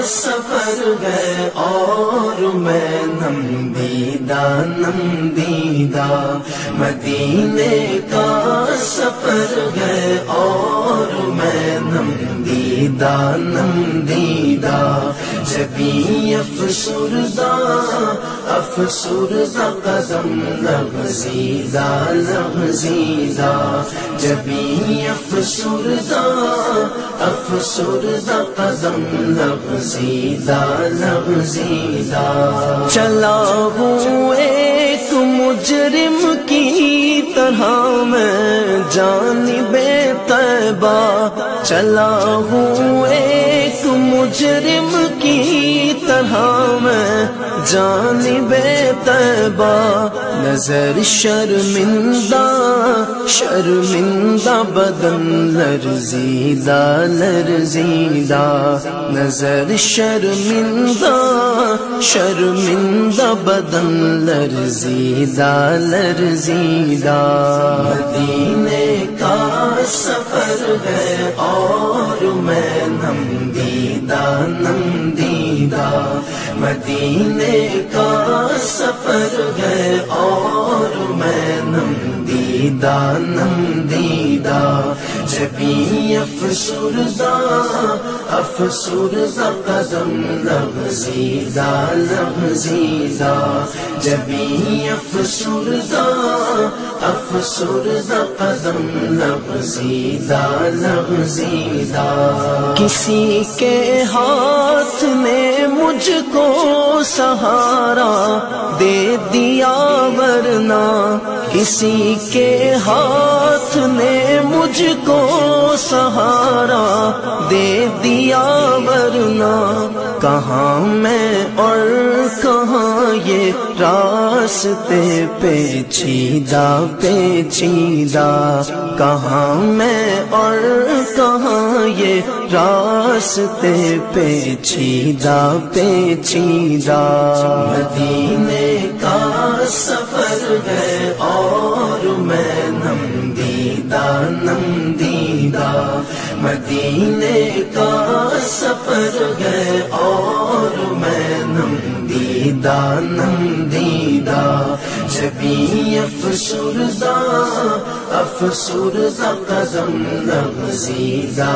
سفر گئے اور میں نم دیدہ مدینے کا سفر گئے اور میں نم دیدہ جبھی افسردہ قدم لغزیدہ جبھی افسردہ قدم لغزیدہ چلا ہوں ایک مجرم کی طرح میں جانب طیبہ چلا ہوں ایک مجرم کی طرح میں جانب طیبہ نظر شرمندہ بدن لرزیدہ نظر شرمندہ بدن لرزیدہ مدینے کا سفر ہے اور میں نم دیدہ مدینے کا سفر ہے اور میں نم دیدہ جبھی افسردہ قدم لغزیدہ جبھی افسردہ قدم لغزیدہ کسی کے ہاتھ نے مجھ کو سہارا دے دیا ورنہ کسی کے ہاتھ نے مجھ کو سہارا دے دیا ورنہ کہاں میں اور کہاں یہ راستے پیچیدہ کہاں میں اور کہاں یہ راستے پیچیدہ مدینے کا سفر ہے اور میں نم دیدہ مدینے کا سفر ہے اور میں نم دیدہ جبھی افسردہ قدم لغزیدہ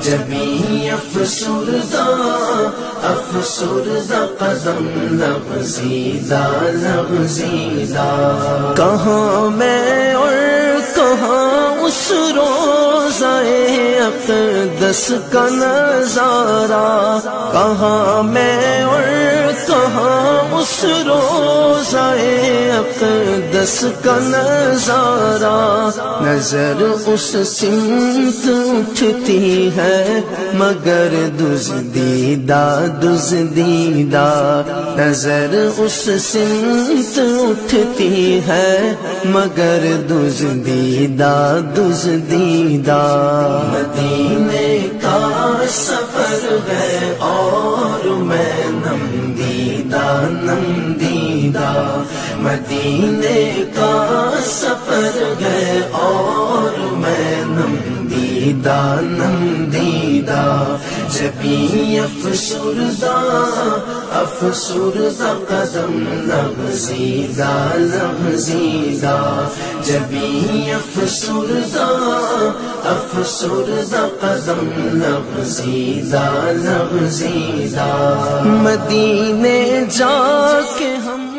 جبھی افسردہ قدم لغزیدہ کہاں میں اور کہاں اس روزہ اقدس کا نظارہ کہاں میں اور کہاں اس روزہ اقدس کا نظارہ نظر اس سمت اٹھتی ہے مگر دزدیدہ نظر اس سمت اٹھتی ہے مگر دزدیدہ مدینے کا سفر ہے اور میں نم دیدہ مدینے کا سفر ہے اور میں نم دیدہ جبھی افسردہ قدم لغزیدہ جبھی افسردہ قدم لغزیدہ مدینے جا کے ہم